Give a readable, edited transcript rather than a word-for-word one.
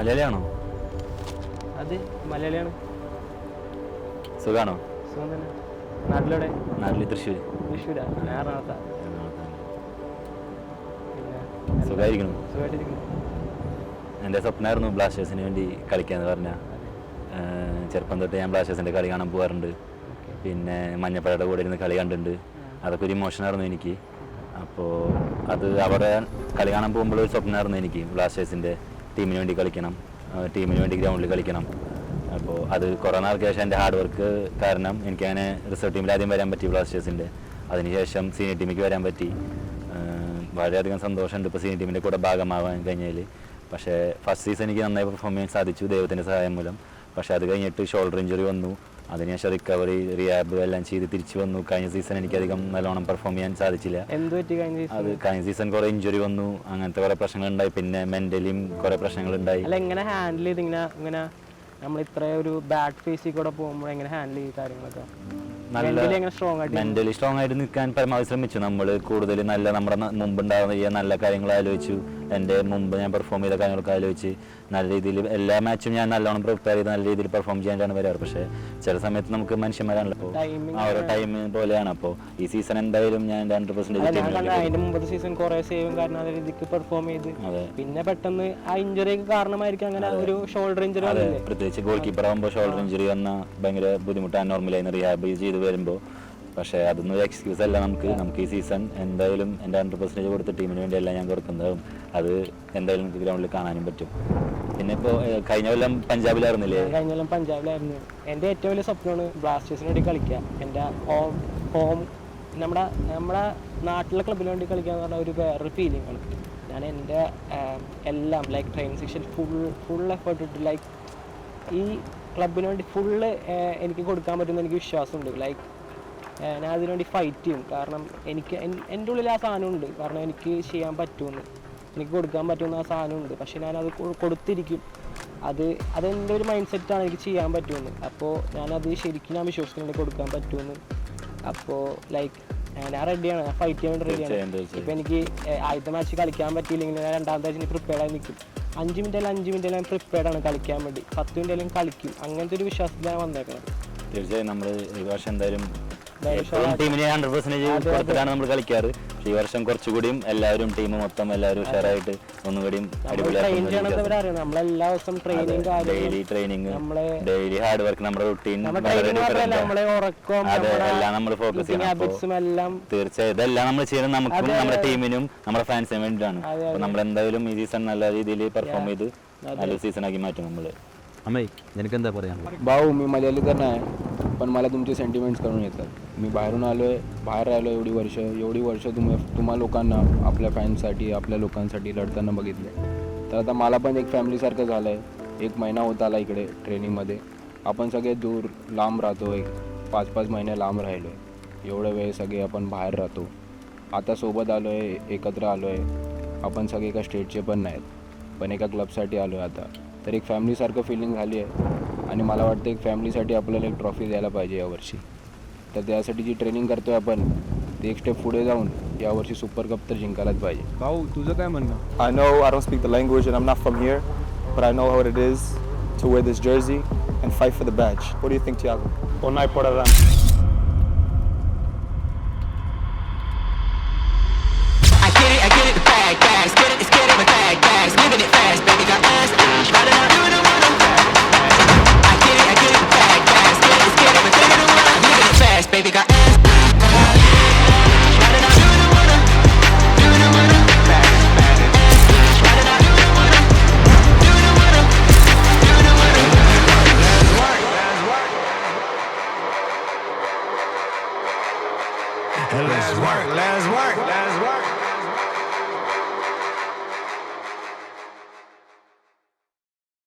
മലയാളിയാണോ? അത് മലയാളിയാണ്. സുഖാണോ? സുഖം തന്നെ. നാട്ടിലെവിടെ? നാട്ടിൽ തൃശ്ശൂർ. തൃശ്ശൂരാ? ഞാൻ എറണാകുളത്താണ്. പിന്നെ സുഖമായിരിക്കണം. സുഖമായിട്ടിരിക്കുന്നു. എൻ്റെ സ്വപ്നമായിരുന്നു ബ്ലാസ്റ്റേഴ്സിന് വേണ്ടി കളിക്കാന്ന് പറഞ്ഞാൽ. ചെറുപ്പം തൊട്ട് ഞാൻ ബ്ലാസ്റ്റേഴ്സിൻ്റെ കളി കാണാൻ പോകാറുണ്ട്. പിന്നെ മഞ്ഞപ്പടയുടെ കൂടെ ഇരുന്ന് കളി കണ്ടിട്ടുണ്ട്. അതൊക്കെ ഒരു ഇമോഷനായിരുന്നു എനിക്ക്. അപ്പോൾ അത് അവിടെ കളി കാണാൻ പോകുമ്പോൾ ഒരു സ്വപ്നമായിരുന്നു എനിക്ക്, ബ്ലാസ്റ്റേഴ്സിൻ്റെ ടീമിന് വേണ്ടി കളിക്കണം, ടീമിന് വേണ്ടി ഗ്രൗണ്ടിൽ കളിക്കണം. അപ്പോൾ അത് കുറേ നാൾക്ക് ശേഷം എൻ്റെ ഹാർഡ് വർക്ക് കാരണം എനിക്കങ്ങനെ റിസർവ് ടീമിൽ ആദ്യം വരാൻ പറ്റി ബ്ലാസ്റ്റേഴ്സിൻ്റെ. അതിനുശേഷം സീനിയർ ടീമിലേക്ക് വരാൻ പറ്റി. വളരെയധികം സന്തോഷമുണ്ട് ഇപ്പോൾ സീനിയർ ടീമിൻ്റെ കൂടെ ഭാഗമാവാൻ കഴിഞ്ഞതിൽ. പക്ഷേ ഫസ്റ്റ് സീസൺ എനിക്ക് നന്നായി പെർഫോം ചെയ്യാൻ സാധിച്ചു ദൈവത്തിൻ്റെ സഹായം മൂലം. പക്ഷേ അത് കഴിഞ്ഞിട്ട് ഷോൾഡർ ഇഞ്ചുറി വന്നു. അതിനുശേഷം റിക്കവറി, റിയാബ് എല്ലാം ചെയ്ത് തിരിച്ചു വന്നു. കഴിഞ്ഞ സീസൺ എനിക്കധികം നല്ലോണം പെർഫോം ചെയ്യാൻ സാധിച്ചില്ല. അത് കഴിഞ്ഞ സീസൺ കുറേ ഇഞ്ചുറി വന്നു, അങ്ങനത്തെ കുറേ പ്രശ്നങ്ങളുണ്ടായി. പിന്നെ മെൻ്റലിയും കുറേ പ്രശ്നങ്ങളുണ്ടായി. എങ്ങനെ ഹാൻഡിൽ ചെയ്ത് ഇങ്ങനെ നമ്മൾ ഇത്ര ഒരു ബാഡ് ഫേസിൽ കൂടെ പോകുമ്പോൾ എങ്ങനെ ഹാൻഡിൽ ചെയ്യും കാര്യങ്ങളൊക്കെ? മെൻ്റലി സ്ട്രോങ് ആയിട്ട് നിൽക്കാൻ പരമാവധി ശ്രമിച്ചു. നമ്മൾ കൂടുതൽ നല്ല നമ്മുടെ മുമ്പുണ്ടാകുന്ന നല്ല കാര്യങ്ങൾ ആലോചിച്ചു. എൻ്റെ മുമ്പ് ഞാൻ പെർഫോം ചെയ്ത കാര്യങ്ങളൊക്കെ ആലോചിച്ച് നല്ല രീതിയിൽ എല്ലാ മാച്ചും ഞാൻ നല്ലോണം പ്രിപ്പയർ ചെയ്ത് നല്ല രീതിയിൽ പെർഫോം ചെയ്യാനാണ് വരാറ്. പക്ഷേ ചില സമയത്ത് നമുക്ക് മനുഷ്യന്മാരാണല്ലോ, അപ്പോൾ ആ ഒരു ടൈം പോലെയാണ്. അപ്പോൾ ഈ സീസൺ എന്തായാലും ഞാൻ 100% അതിന്റെ മുമ്പത്തെ സീസൺ കുറേ സേവും കാരണം അതേ രീതിക്ക് പെർഫോം ചെയ്ത് പിന്നെ പെട്ടെന്ന് ആ ഇഞ്ചുറിക്ക് കാരണമായിരിക്കും അങ്ങനെ ഒരു ഷോൾഡർ ഇഞ്ചുറി. പ്രത്യേകിച്ച് ഗോൾ കീപ്പർ ആകുമ്പോൾ ഷോൾഡർ ഇഞ്ചുറി വന്നാൽ ഭയങ്കര ബുദ്ധിമുട്ടാണ് നോർമലായി റിഹാബ് ചെയ്ത് വരുമ്പോൾ. പക്ഷേ അതൊന്നും ഒരു എക്സ്ക്യൂസ് അല്ല. നമുക്ക് ഈ സീസൺ എന്തായാലും എൻ്റെ 100% കൊടുത്ത ടീമിന് വേണ്ടിയല്ല ഞാൻ കൊടുക്കുന്നതും. അത് എന്തായാലും നമുക്ക് ഗ്രൗണ്ടിൽ കാണാനും പറ്റും. പിന്നെ ഇപ്പോൾ കഴിഞ്ഞ കൊല്ലം പഞ്ചാബിലായിരുന്നില്ലേ? കഴിഞ്ഞ കൊല്ലം പഞ്ചാബിലായിരുന്നു. എൻ്റെ ഏറ്റവും വലിയ സ്വപ്നമാണ് ബ്ലാസ്റ്റേഴ്സിന് വേണ്ടി കളിക്കുക. എൻ്റെ ഹോം നമ്മുടെ നാട്ടിലെ ക്ലബിന് വേണ്ടി കളിക്കുക എന്ന് പറഞ്ഞാൽ ഒരു വേറൊരു ഫീലിംഗ് ആണ്. ഞാൻ എൻ്റെ എല്ലാം like training section full effort ഇട്ട് ലൈക്ക് ഈ ക്ലബിന് വേണ്ടി ഫുള്ള് എനിക്ക് കൊടുക്കാൻ പറ്റുമെന്ന് എനിക്ക് വിശ്വാസമുണ്ട്. ലൈക്ക് ഞാൻ അതിനുവേണ്ടി ഫൈറ്റ് ചെയ്യും. കാരണം എനിക്ക് എൻ്റെ ഉള്ളിൽ ആ സാധനമുണ്ട്. കാരണം എനിക്ക് ചെയ്യാൻ പറ്റുമെന്ന്, എനിക്ക് കൊടുക്കാൻ പറ്റുമെന്ന് ആ സാധനമുണ്ട്. പക്ഷേ ഞാനത് കൊടുത്തിരിക്കും. അതെൻ്റെ ഒരു മൈൻഡ് സെറ്റാണ്, എനിക്ക് ചെയ്യാൻ പറ്റുമെന്ന്. അപ്പോൾ ഞാനത് ശരിക്കും ഞാൻ വിശ്വസിക്കുന്നുണ്ട് കൊടുക്കാൻ പറ്റുമെന്ന്. അപ്പോൾ ലൈക്ക് ഞാൻ റെഡിയാണ്, ഞാൻ ഫൈറ്റ് ചെയ്യാൻ വേണ്ടി റെഡിയാണ്. ഇപ്പോൾ എനിക്ക് ആദ്യത്തെ മാച്ച് കളിക്കാൻ പറ്റിയില്ലെങ്കിൽ ഞാൻ രണ്ടാമത്തെ മാച്ചിന് പ്രിപ്പയർഡായി നിൽക്കും. 5 മിനിറ്റ് ഞാൻ പ്രിപ്പയർഡാണ് കളിക്കാൻ വേണ്ടി. 10 മിനിറ്റ് കളിക്കും. അങ്ങനത്തെ ഒരു വിശ്വാസത്തിലാണ് വന്നേക്കുന്നത്. തീർച്ചയായും നമ്മൾ ഈ വർഷം എന്തായാലും ടീമിനെ 100% കൊടുത്തിട്ടാണ് നമ്മൾ കളിക്കാറ്. പക്ഷേ ഈ വർഷം കുറച്ചുകൂടിയും എല്ലാവരും ടീം മൊത്തം എല്ലാവരും ഷെയറായിട്ട് ഒന്നുകൂടിയും daily training, daily hard work, നമ്മുടെ റുട്ടീൻ അതെല്ലാം നമ്മൾ ഫോക്കസ് ചെയ്യണം. തീർച്ചയായും ഇതെല്ലാം നമ്മൾ ചെയ്യുന്നത് നമുക്കും നമ്മുടെ ടീമിനും നമ്മുടെ ഫാൻസിനും വേണ്ടിയിട്ടാണ്. അപ്പോൾ നമ്മൾ എന്തായാലും ഈ സീസൺ നല്ല രീതിയിൽ പെർഫോം ചെയ്ത് നല്ലൊരു സീസണാക്കി माtum നമ്മൾ. अमय जनकंदा पर्याय भाऊ मी मल्याळी तर नाही, पण मला तुमचे सेंटिमेंट्स कळून येतात. मी बाहेरून बाहेर राहिलो एवढी वर्ष तुम्हा लोकांना आपल्या फॅन्ससाठी आपल्या लोकांसाठी लढताना बघितलं. तर आता मला पण एक फॅमिलीसारखं झालं आहे. 1 महिना होत आला इकडे ट्रेनिंगमध्ये. आपण सगळे दूर लांब राहतो, 5-5 महिने लांब राहिलो आहे. एवढं वेळ सगळे आपण बाहेर राहतो. आता सोबत आलो आहे, एकत्र आलो आहे. आपण सगळे एका स्टेटचे पण नाहीत, पण एका क्लबसाठी आलो आहे आता. तर एक फॅमिलीसारखं फिलिंग झाली आहे. आणि मला वाटतं एक फॅमिलीसाठी आपल्याला एक ट्रॉफी द्यायला पाहिजे यावर्षी. तर त्यासाठी जी ट्रेनिंग करतोय आपण ते एक स्टेप पुढे जाऊन यावर्षी सुपर कप तर जिंकायलाच पाहिजे. भाऊ तुझं काय म्हणणं? I know I don't speak the language and I'm not from here, but I know what it is to wear this jersey and fight for the badge. What do you think, Thiago? Onay Poraran. I get it, the bag, bags, get it, the bag, bags, living it fast, baby, got ass, riding out, doing it what I'm I get it, the bag, bags, get it, the bag, living it fast, baby, got ass, riding out, doing it what I'm riding out, doing it what I'm Let's work.